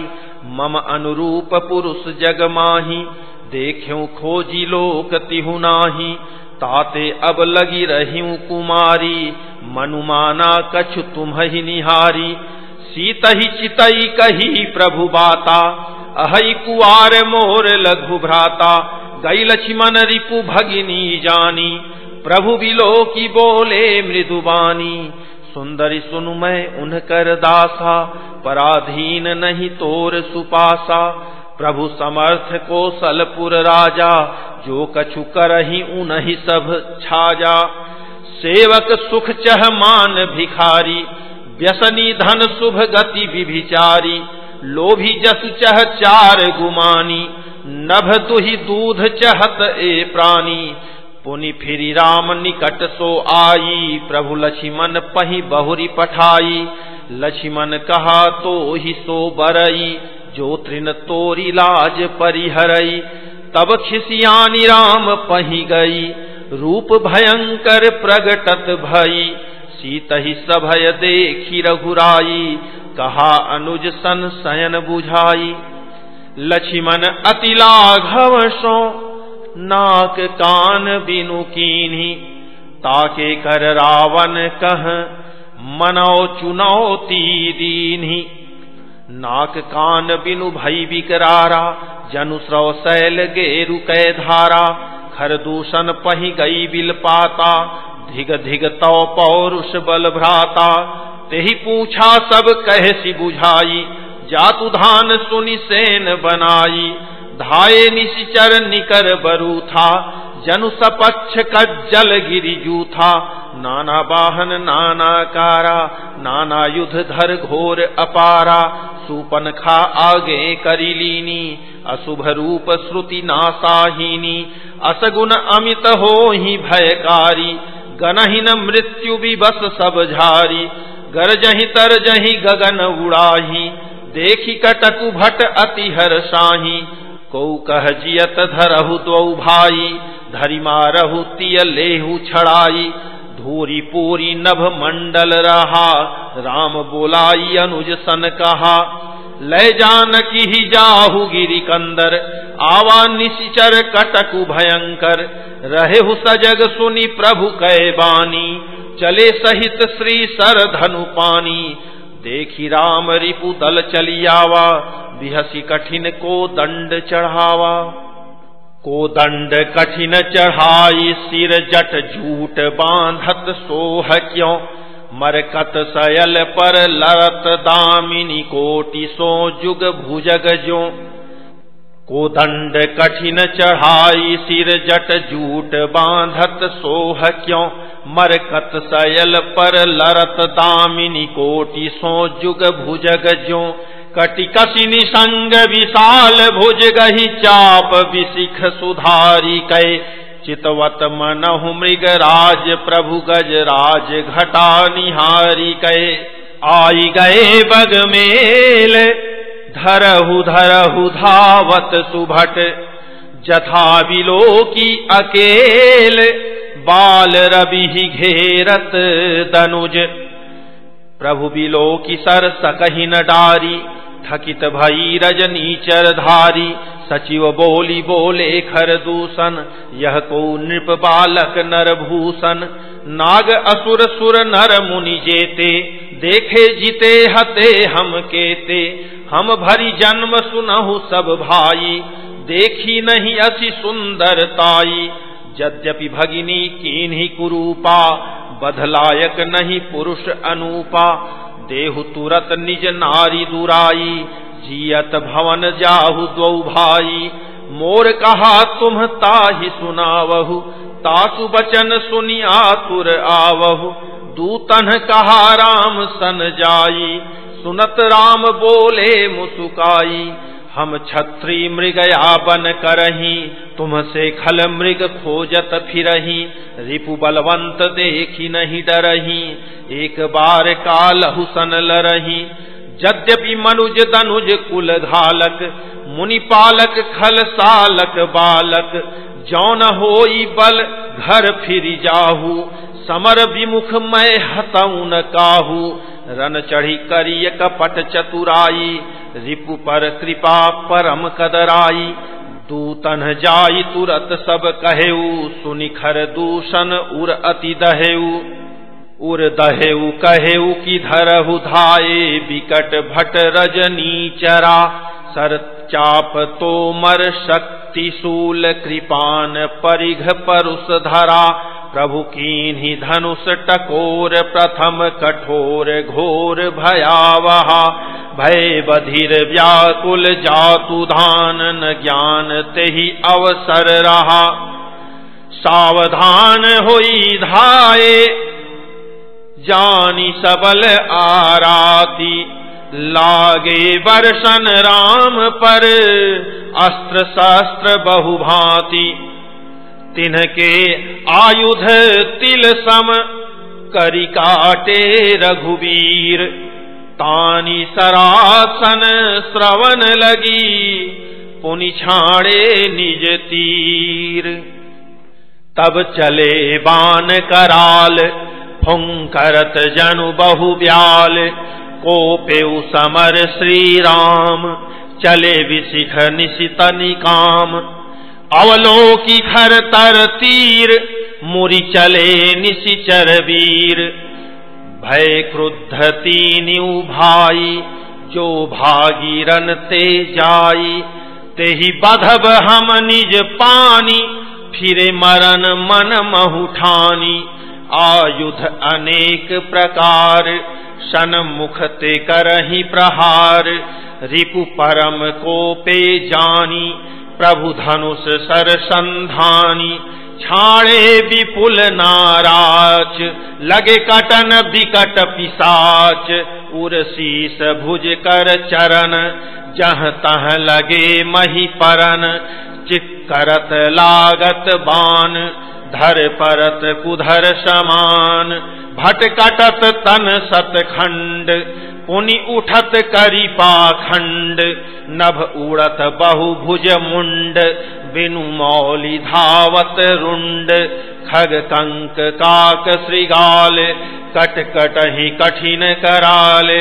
मम अनुरूप पुरुष जग माही, देख्यूं खोजी लोक तिहु नाही। ताते अब लगी रहियूं कुमारी, मनुमाना कछु तुम्हि निहारी। सीतहि चितई कही प्रभु बाता, अहै कुआर मोर लघु भ्राता। गई लक्ष्मण रिपु भगिनी जानी, प्रभु बिलोकी बोले मृदुबानी। सुंदरी सुनु मैं उनकर दासा, पराधीन नहीं तोर सुपासा। प्रभु समर्थ कौशलपुर राजा, जो कछु करहि उनहि सब छाजा। सेवक सुख चह मान भिखारी, व्यसनी धन शुभ गति विभिचारी। लोभी जस चह चार गुमानी, नभ तुहि दूध चहत ए प्राणी। पुनि फिरी राम निकट सो आई, प्रभु लक्ष्मण पहि बहुरी पठाई। लक्ष्मण कहा तो ही सो बरई, जो तृण तोरी लाज परिहरई। तब खिसियानी राम पहि गई, रूप भयंकर प्रगटत भई। सीतहि सभय देखी रघुराई, कहा अनुज सन शयन बुझाई। लक्ष्मण अति लाघव सो, नाक कान बिनु कीन्ही। ताके कर रावण कह, मनौ चुनौती दीन्ही। नाक कान बिनु भई विकरारा, जनु स्रव शैल गेरु कै धारा। खर दूषण पहि गई बिल पाता, धिग धिग तौ पौरुष बल भ्राता, तेहि पूछा सब कहसी बुझाई, जातु धान सुनि सेन बनाई, धाये निशिचर निकर बरू था, जनु सपक्ष कज्जल गिरि जूथा, नाना वाहन नाना कारा, नाना युध धर घोर अपारा, सूपनखा आगे करी लीनी, अशुभ रूप श्रुति नासाहीनी, असगुण अमित होहि भयकारी, गनहिन मृत्यु विवश सब झारी, गरजहि तरजहि गगन उड़ाही, देखी कटकु भट अति हर्षाही, कौ कह जियत धरहु द्वौ भाई, धरि मारहु तिय लेहु छड़ाई, धूरी पूरी नभ मंडल रहा, राम बोलाई अनुज सन कहा, लय जानकी ही जाहु गिरि कंदर, आवा निशिचर कटकु भयंकर, रहेहु सजग सुनि प्रभु कै बानी, चले सहित श्री सर धनु पानी, देखी राम रिपु दल चलियावा, बिहसी कठिन को दंड चढ़ावा, को दंड कठिन चढ़ाई, सिर जट झूठ बांधत सोह क्यों, मरकत सयल पर लरत दामिनी, कोटि सो जुग भुजग ज्यों, को दंड कठिन चढ़ाई, सिर जट झूठ बांधत सोह क्यों, मरकत सयल पर लरत दामिनी, कोटि सो जुग भुजग ज्यों, कटिकसी निसंग विशाल भुज गही, चाप विशिख सुधारी कै, चितवत मनहु मृगराज प्रभु गजराज, घटा निहारी कै, आई गए बग मेल, धरहु धरहु धावत सुभट, जथा बिलोकी अकेल, बाल रवि घेरत दनुज, प्रभु बिलोकी सर सकहि न डारी, थकित भई रजनीचर धारी, सचिव बोली बोले खर दूषण, यह को नृप बालक नर भूषण, नाग असुर सुर नर मुनि जेते, देखे जीते हते हम केते, हम भरी जन्म सुनहु सब भाई, देखी नहीं असी सुंदरताई, यद्यपि भगिनी कीन्ही कुरूपा, बधलायक नहीं पुरुष अनूपा, देहु तुरत निज नारी दुराई, जियत भवन जाहु द्वौ भाई, मोर कहा तुम ताहि सुनावहु, तासु बचन सुनि आतुर आवहु, दूतन कहा राम सन जाई, सुनत राम बोले मुसुकाई, हम छत्री मृगया बन करही, तुमसे खल मृग खोजत फिरही, रिपु बलवंत देखी नहीं डरही, एक बार कालहु सन लरही, यद्यपि मनुज दनुज कुल घालक, मुनि पालक खल सालक बालक, जौन होई बल घर फिर जाहू, समर विमुख मैं हतऊ न काहू, रन चढ़ी करिय कपट चतुराई, रिपु पर कृपा परम कदराई, दूतन जाई तुरत सब कहेऊ, सुनिखर दूषण उर अति दहेऊ, उर दहेऊ कहेऊ कि धरहु धाये, बिकट भट रजनी चरा, सर चाप तोमर शक्ति शूल, कृपान परिघ परुष धरा, प्रभु कीन्ही धनुष टकोर, प्रथम कठोर घोर भयावहा, भय बधिर व्याकुल जातु धान, न ज्ञान तेहि अवसर रहा, सावधान होई धाये, जानी सबल आराती, लागे वर्षन राम पर, अस्त्र शस्त्र बहुभांति, तिनके आयुध तिल सम, करि काटे रघुवीर, तानी सरासन श्रवण लगी, पुनि छाड़े निज तीर, तब चले बान कराल, फुंकरत जनु बहु ब्याल, कोपेउ समर श्री राम, चले विशिख निशित निकाम, अवलोकी खर तर तीर, मुरि चले निशिचर वीर, भय क्रुद्ध तीनिउ भाई, जो भागीरन ते जाई, तेहि बधब हम निज पानी, फिरे मरन मन महु ठानी, आयुध अनेक प्रकार, सन्मुख ते करहि प्रहार। रिपु परम कोपे जानी, प्रभु धनुष सरसंधानी। छाड़े विपुल नाराच, लगे कटन विकट पिशाच। उर्शीस भुज कर चरण, जहाँ तहाँ लगे मही परन। चिक्करत लागत बाण, धर परत कुधर समान। भटकटत तन सतखंड, पुनि उठत करी पाखंड। नभ उड़त बहुभुज मुंड, बिनु मौली धावत रुंड। खग कंक काक श्रृगाल, कट कटहि कठिन कराल।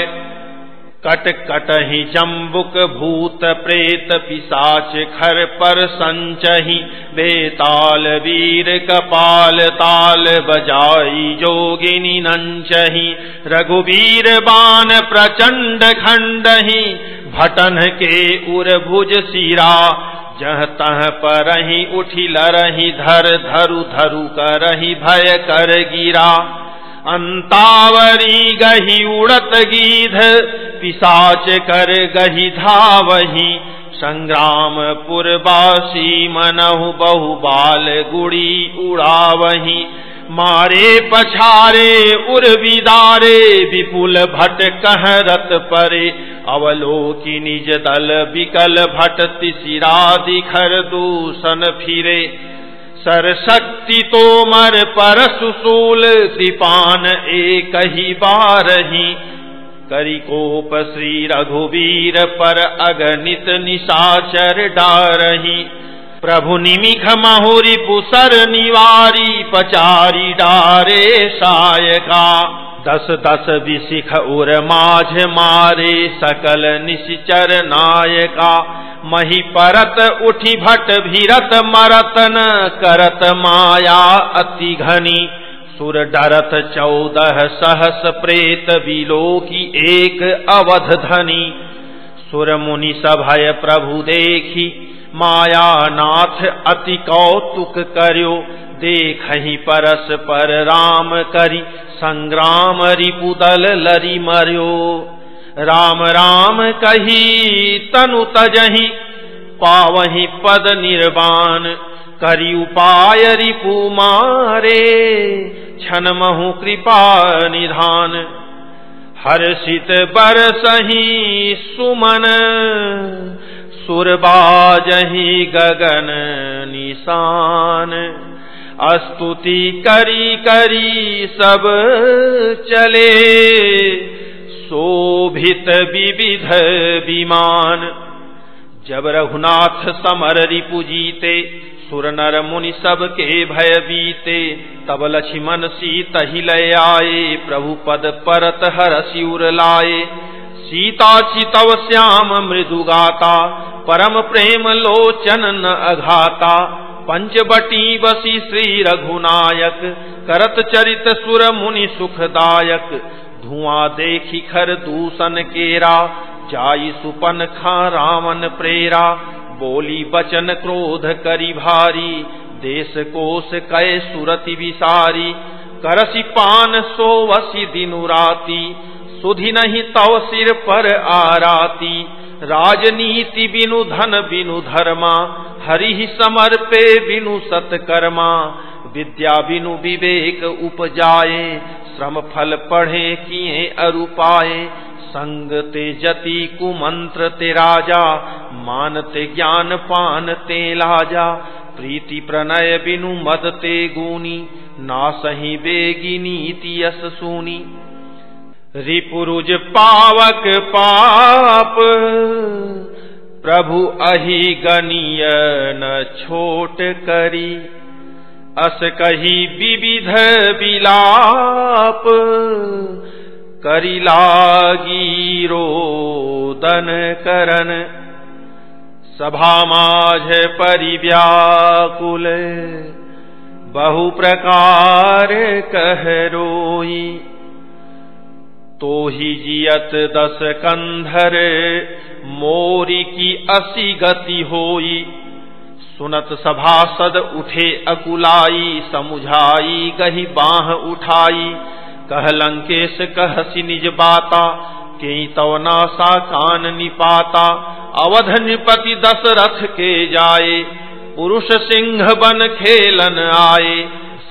कट कटहि जम्बुक भूत प्रेत, पिशाच खर पर संचहि। बेताल वीर कपाल, ताल बजाई जोगिनी नंचहि। रघुवीर बाण प्रचंड खंडहि, भटन के उर भुज सिरा। जह तह परहि उठि लरहि, धर धरु धरु करहि भय कर गिरा। अंतावरी गही उड़त गीध, पिशाच कर गही धावही। संग्राम पुरवासी मनहु, बहु बाल गुड़ी उड़ावही। मारे पछारे उर विदारे, विपुल भट कहरत परे। अवलोकी निज दल विकल भट, तिसिरा दिखर दूषण फिरे। सरशक्ति तोमर परशु शूल, कृपान एक ही बारही। करिकोप श्री रघुवीर पर, अगणित निशाचर डारही। प्रभु निमिख महुरी पुसर निवारी, पचारी डारे सायका। दस दस विशिख उर माझ मारे, सकल निश्चर नायका। मही परत उठी भट भीरत, मरत न करत माया अति घनी। सुर डरत 14 सहस प्रेत, विलोकी एक अवध धनी। सुर मुनि सभय प्रभु देखी, माया नाथ अति कौतुक कर्यो। देखहि परस पर राम करी, संग्राम रिपुदल लरि मर्यो। राम राम कही तनु तजहि, पावहि पद निर्वाण। करि उपाय रिपु मारे, क्षण महु कृपा निधान। हर्षित बरसहि सुमन, सुर बाजहि गगन निशान। स्तुति करी करी सब चले, शोभित विविध विमान। जब रघुनाथ समर रिपु जीते, सुर नर मुनि सब के भय बीते। तब लक्ष्मण सीता ही लय आए, प्रभु पद परत हरषि उर लाए। सीता चितव श्याम मृदु गाता, परम प्रेम लोचन न अघाता। पंचवटी बसी श्री रघुनायक, करत चरित सुर मुनि सुखदायक। धुआं देखी खर दूषण केरा, जाई सुपन खा रावण प्रेरा। बोली बचन क्रोध करी भारी, देश कोश कै सुरति विसारी। करसी पान सोवसी दिनु राती, सुधि नहीं तव सिर पर आराती। राजनीति बिनु धन बिनु धर्मा, हरि समर्पे बिनु सत्कर्मा। विद्या बिनु विवेक उपजाए, श्रम फल पढ़े किए अरु पाए। संग ते जति कुमंत्र ते राजा, मान ते ज्ञान पान ते लाजा। प्रीति प्रणय बिनु मद ते गुनी, नासहि बेगी नीति यस सूनी। रिपुरुज पावक पाप, प्रभु अहि गनीय न छोट करी। अस कही विविध विलाप, करी लागी रोदन करन। सभा माझ परिव्याकुल, बहु प्रकार कह रोई। तो ही जियत 10 कंधर, मोरी की 80 गति होई। सुनत सभासद उठे अकुलाई, समुझाई गही बाह उठाई। कह लंकेश कहसी निज बाता, के तव नासा कान निपाता। अवध नृपति दशरथ के जाए, पुरुष सिंह बन खेलन आए।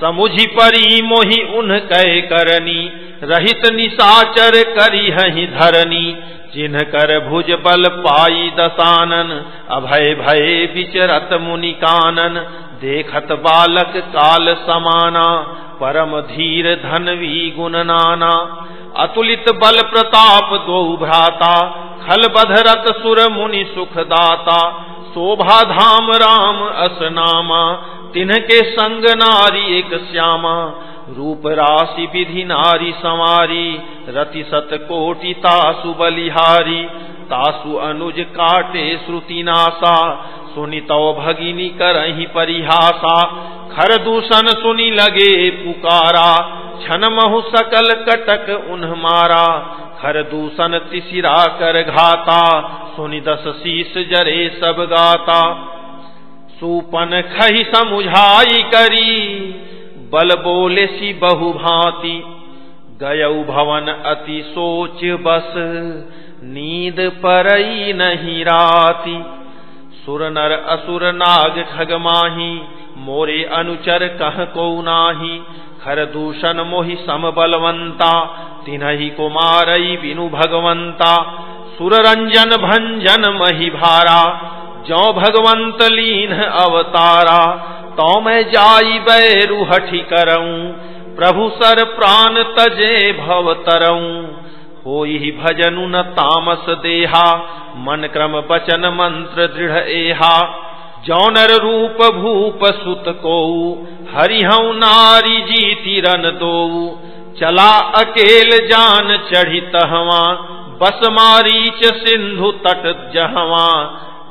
समुझी परी मोहि उन कै करनी, रहित निशाचर करी हहि धरनी। जिन्ह कर भुज बल पाई दसानन, अभय भय विचरत मुनि कानन। देखत बालक काल समाना, परम धीर धनवी गुण नाना। अतुलित बल प्रताप दो भ्राता, खल बधरत सुर मुनि सुखदाता। शोभा धाम राम असनामा, तिन्हके संग नारी एक श्यामा। रूप राशि विधि नारी संवारी, रति सत कोटि तासु बलिहारी। तासु अनुज काटे श्रुति नासा, सुनि तव भगिनी करहि परिहासा। खर दूषण सुनि लगे पुकारा, छन महु सकल कटक उन्ह मारा। खर दूषण तिसिरा कर घाता, सुनि 10 शीस जरे सब गाता। सूपन खहि समुझाई करी, बल बोले सी बहु भांति। गयऊ भवन अति सोच बस, नींद परई नहीं राती। सुर नर असुर नाग खग माही, मोरे अनुचर कह को नाही। खर दूषण मोहि सम बलवंता, तिन्हि को मारई बिनु भगवंता। सुर रंजन भंजन मही भारा, जो भगवंत लीन अवतारा। तो मैं जाई बैरु हठि करऊं, प्रभु सर प्राण तजे भव तरऊं। होई भजनु न तामस देहा, मन क्रम बचन मंत्र दृढ़ एहा। जौनर रूप भूप सुत को, हरिहऊ नारी जीति रन दोऊ। चला अकेल जान चढ़ी तहवा, बस मारीच सिंधु तट जहवा।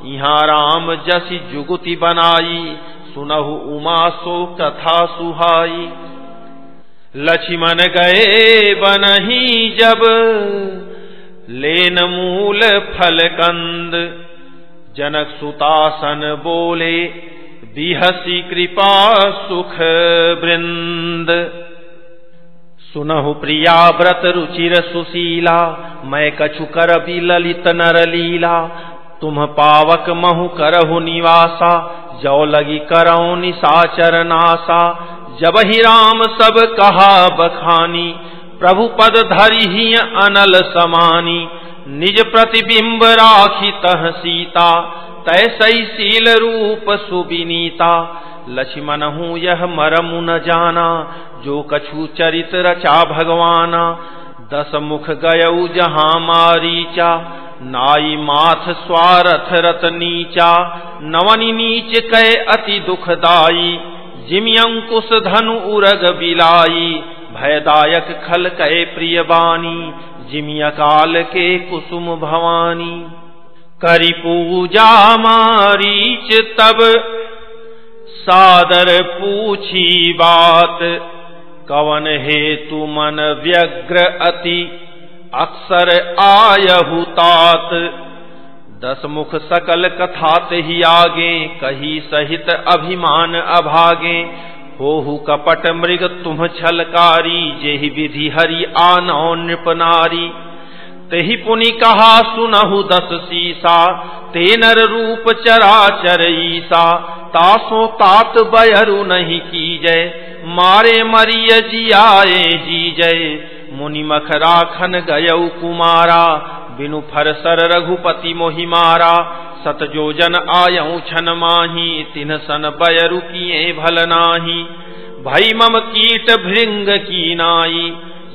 यहाँ राम जसी जुगुति बनाई, सुनहु उमा सो कथा सुहाई। लक्ष्मण गए बनहि जब, लेन मूल फल कंद। जनक सुतासन बोले, बिहसी कृपा सुख वृंद। सुनहु प्रिया व्रत रुचिर सुशीला, मैं कछु करबी ललित नर लीला। तुम पावक महु करहु निवासा, जो लगी करऊ निशाचर नासा। जब ही राम सब कहा बखानी, प्रभु पद धरि ही अनल समानी। निज प्रतिबिंब राखी तह सीता, तैसई शील रूप सुबिनीता। लक्ष्मण हूँ यह मरमु न जाना, जो कछु चरित रचा भगवाना। 10 मुख गयऊ जहाँ मारीचा, नाई माथ स्वारथ रत नीचा। नवनि नीच कै अति दुखदाई, जिमि अंकुश धनु उरग बिलाई। भयदायक खल कै प्रिय बानी, जिमि अकाल के कुसुम भवानी। करि पूजा मारीच तब, सादर पूछी बात। कवन हेतु मन व्यग्र अति, अक्सर आयहु तात। 10 मुख सकल कथा ही आगे, कही सहित अभिमान अभागे। होहु कपट मृग तुम छलकारी, जेहि विधि हरि आनौ नृप नारी। तेहि पुनि कहा सुनहु 10 शीसा, ते नर रूप चराचर ईसा। तासो तात बयरु नहीं कीजय, मारे मरिय जियाए जीजय। मुनि मख राखन गयऊ कुमारा, बिनु फरसर रघुपति मोहि मारा। 7 योजन आयऊ छन माही, तिन्ह सन बयरु किए भल नाही। भई मम कीट भृंग की नाई,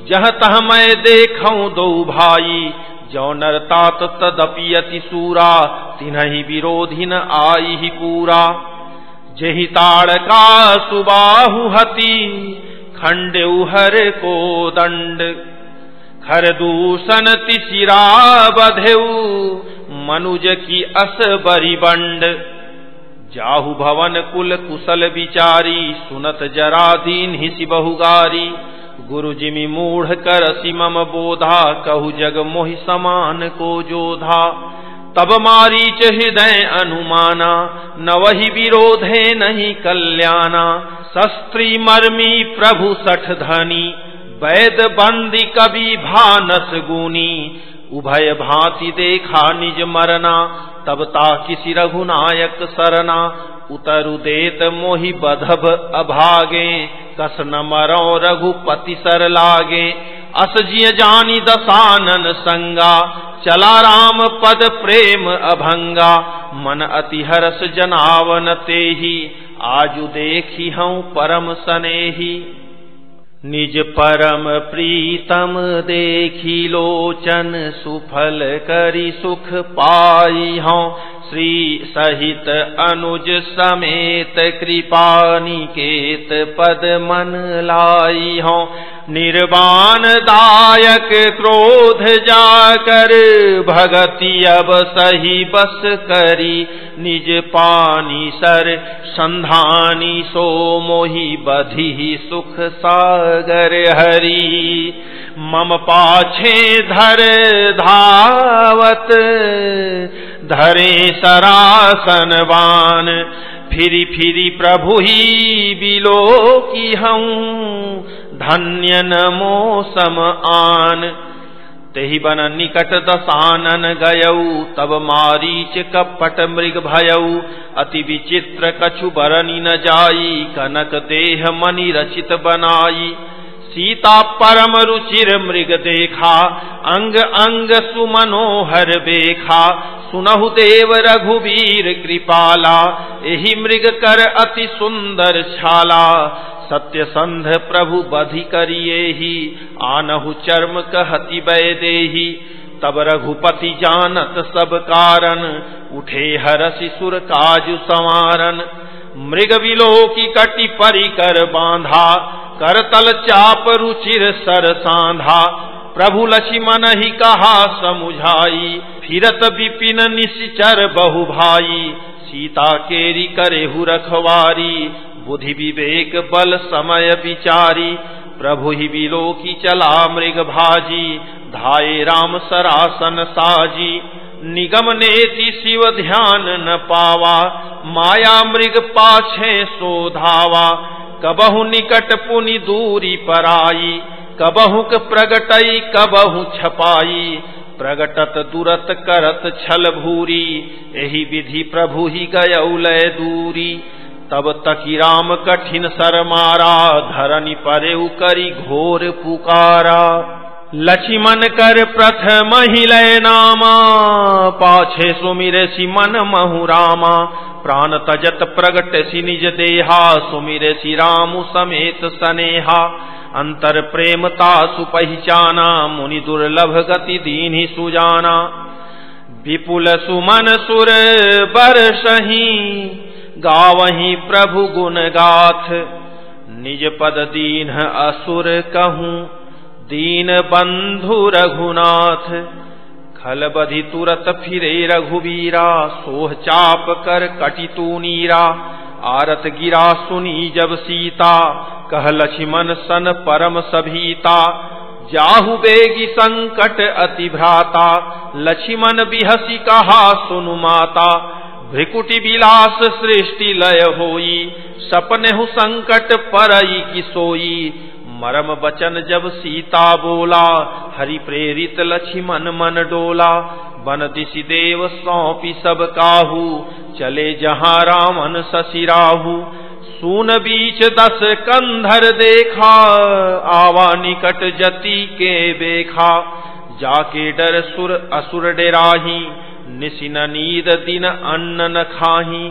जह तह मैं देखऊं दो भाई। जो नर तात तदपि अति सूरा, तिन्हि विरोधी न आई ही पूरा। जेहि ताड़का सुबाहु हति, खंडेउ हर को दंड। खर दूषण तिसिरा बधेउ, मनुज की अस बरी बंड। जाहु भवन कुल कुशल विचारी, सुनत जरा दीन हिसि बहुगारी। गुरु जिमि मूढ़ कर मम बोधा, कहु जग मोहि समान को जोधा। तब मारीच हृदय अनुमाना, न वही विरोधे नहीं कल्याणा। शस्त्री मर्मी प्रभु सठ धनी, वैद बंदी कवि भानस गुनी। उभय भांति देखा निज मरना, तब ता किसी रघुनायक सरना। उतरु देत मोहि बधब अभागे, कस न मरो रघुपति सर लागे। अस जिय जानी दसानन संगा, चला राम पद प्रेम अभंगा। मन अति हरस जनावन तेहि, आजु देखी हूँ परम सनेही। निज परम प्रीतम देखी लोचन, सुफल करी सुख पाई हूँ। श्री सहित अनुज समेत कृपा निकेत पद मन लाई हूँ। निर्वाण दायक क्रोध जाकर, भगति अब सही बस करी। निज पानी सर संधानी, सो मोहि बधी सुख सागर हरि। मम पाछे धर धावत, धरे सरासनवान। फिरी फिरी प्रभु ही बिलो की हूँ, धन्य नमो सम आन। तेहि बन निकट दसानन गयऊ, तब मारीच कपट मृग भयऊ। अति विचित्र कछु बरनी न जाई, कनक देह मणि रचित बनाई। सीता परम रुचिर मृग देखा, अंग अंग सुमनोहर बेखा। सुनहु देव रघुवीर कृपाला, एहि मृग कर अति सुंदर छाला। सत्य संध प्रभु बधि करियेहि, आनहु चर्म कहति वैदेही। तब रघुपति जानत सब कारण, उठे हरसि सुर काजु संवारन। मृग विलोकी कटि परिकर बांधा, करतल चाप रुचिर सर सांधा। प्रभु लक्ष्मण ही कहा समुझाई, फिरत विपिन निश्चर बहु भाई। सीता केरी करेहु रखवारी, बुद्धि विवेक बल समय विचारी। प्रभु ही विलोकी चला मृग भाजी, धाये राम सरासन साजी। निगम नेति शिव ध्यान न पावा, माया मृग पाछे सो धावा। कबहु निकट पुनि दूरी पराई, कबहु प्रगटई कबहु छपाई। प्रगटत दुरत करत छल भूरी, एहि विधि प्रभु ही गयौ लय दूरी। तब तकी राम कठिन सर मारा, धरनी परेउ करी घोर पुकारा। लक्ष्मण कर प्रथम ही लय नामा, पाछे सुमिरे सि मन महु रामा। प्राण तजत प्रगट सि निज देहा, सुमिरे सि रामु समेत सनेहा। अंतर प्रेमता सुपहचाना, मुनि दुर्लभ गति दीन्हि सुजाना। विपुल सुमन सुर बरसहि, गावहि प्रभु गुण गाथ। निज पद दीन असुर कहूँ, दीन बंधु रघुनाथ। खल बधि तुरत फिरे रघुवीरा, सोह चाप कर कटि तू नीरा। आरत गिरा सुनी जब सीता, कह लक्ष्मण सन परम सभीता। जाहु बेगी संकट अति भ्राता, लक्ष्मण बिहसी कहा सुनु माता। भृकुटि विलास सृष्टि लय होई, सपनेहु संकट परई की सोई। मरम बचन जब सीता बोला, हरि प्रेरित लक्ष्मण मन डोला। बन दिशि देव सौंपी सब काहू, चले जहाँ रामन ससिराहू। सून बीच 10 कंधर देखा, आवा निकट जति के बेखा। जाके डर सुर असुर डेराही, निशिन नींद दिन अन्न न खाही।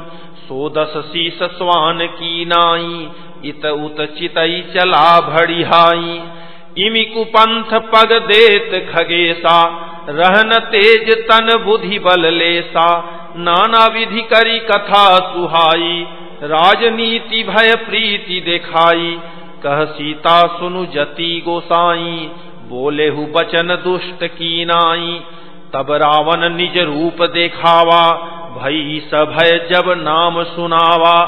110 शीस स्वान की नाई, इत उत चितई चला भड़िहाई। इमि कुपंथ पग देत खगेसा, रहन तेज तन बुद्धि बल लेसा। नाना विधि करी कथा सुहाई, राजनीति भय प्रीति देखाई। कह सीता सुनु जति गोसाई, बोलेहु बचन दुष्ट की नाई। तब रावण निज रूप देखावा, भई सभय जब नाम सुनावा।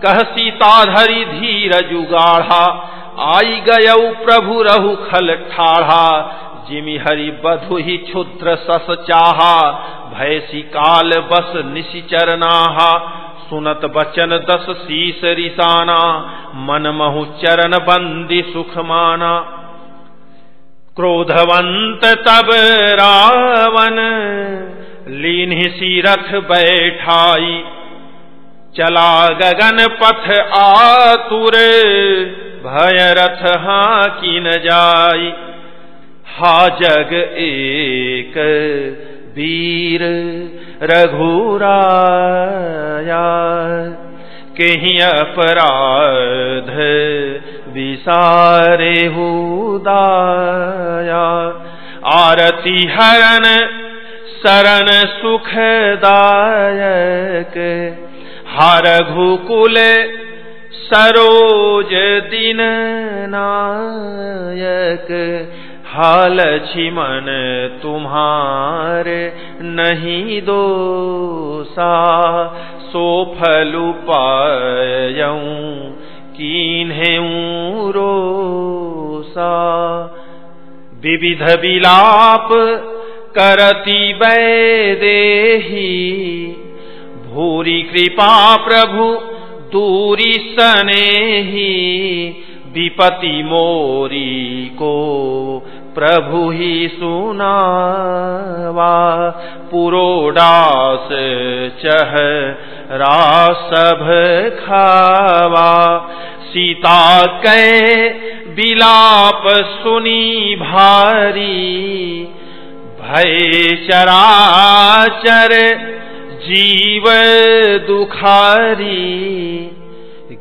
कह सीता धरि धीर जुगाढ़ा, आई गयऊ प्रभु रहु खल ठाढ़ा। जिमि हरि बधु ही क्षुद्र सस चाहा, भयसी काल बस निशिचर नाहा। सुनत बचन दस शीस रिसाना, मन महु चरण बंदी सुख माना। क्रोधवंत तब रावण, लीन्हि सी रथ बैठाई। चला गगन पथ आतुर, भय रथ हांकी न जाई। हा जग एक वीर रघुराया, कहीं अपराध विसारे दाया। आरती हरण शरण सुखदायक, हा रघुकुल सरोज दिन नायक। हा लक्ष्मण तुम्हारे नहीं दोसा, सो फलु पायऊं कीन्हें रोसा। विविध विलाप करती वैदेही, भूरी कृपा प्रभु दूरी सनेही। विपति मोरी को प्रभु ही सुनावा, पुरोडास चेहरा सब खावा। सीता कै विलाप सुनी भारी, भय चराचर जीव दुखारी।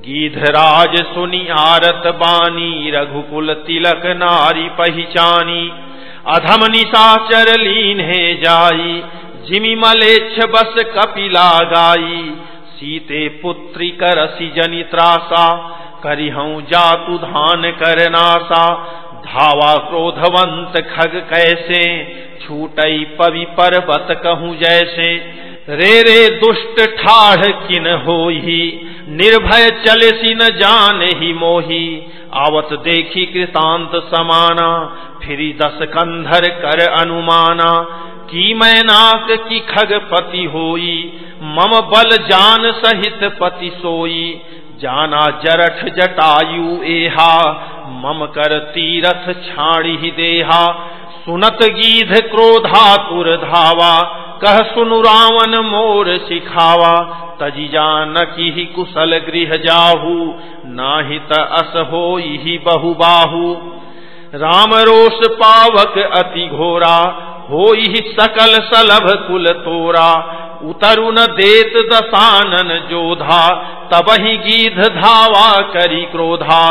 गीधराज सुनी आरत बानी, रघुकुल तिलक नारी पहचानी। अधम निशाचर लीन है जाई, जिमि मलेच्छ बस कपिला गाई। सीते पुत्री करसी जनि त्रासा, करिहऊं जातु धान करनासा। धावा क्रोधवंत खग कैसे, छूटई पवि पर्वत कहूं जैसे। रे दुष्ट ठाढ़ किन होई, निर्भय चलसी न जान ही मोही। आवत देखी कृतांत समाना, फिरी 10 कंधर कर अनुमाना। की मैनाक की खगपति होई, मम बल जान सहित पति सोई। जाना जरठ जटायु एहा, मम कर तीरथ छाड़ी ही देहा। सुनत गीध क्रोधातुर धावा, कह सुनु रावण मोर सिखावा। तजी जानकी ही कुशल गृह जाहू, नाहित अस होई ही बहुबाहू। राम रोष पावक अति घोरा, होई ही सकल सलभ कुल तोरा। उतरु न देत दसानन जोधा, तबहि गीध धावा करी क्रोधा।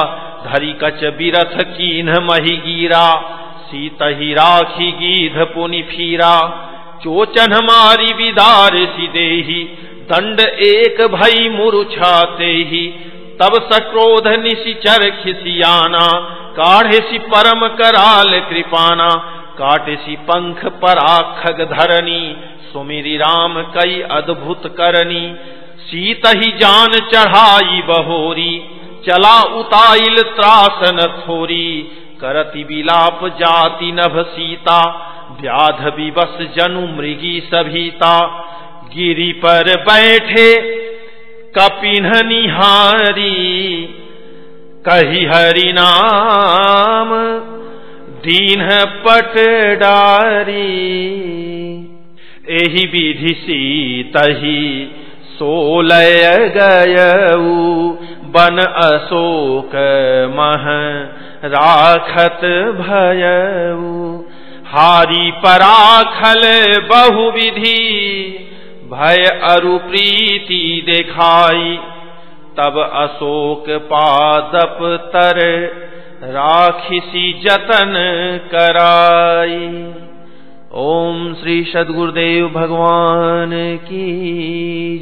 धरी कच बिरथ कीन्ह मही गिरा, सीतहि राखी गीध पुनि फीरा। चोचन मारी विदार सिदेही, दंड एक भई मुरुछाते ही। तब सक्रोध निशिचर खिसियाना, काढ़ेसी परम कराल कृपाना। काटेसी पंख पराखग धरनी, सुमिरि राम कई अद्भुत करनी। सीत ही जान चढ़ाई बहोरी, चला उताइल त्रासन थोरी। करति विलाप जाति नभ सीता, व्याध विवश जनु मृगी सभीता। गिरि पर बैठे कपिन निहारी, कही हरि नाम दीन पट डारी। एहि विधि सीतहि सोलय गयऊ, बन अशोक मह राखत भयऊ। हारी पराखल बहुविधि, भय अरु प्रीति देखाई। तब अशोक पादप तर, राखिसी जतन कराई। ओम श्री सद्गुरुदेव भगवान की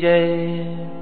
जय।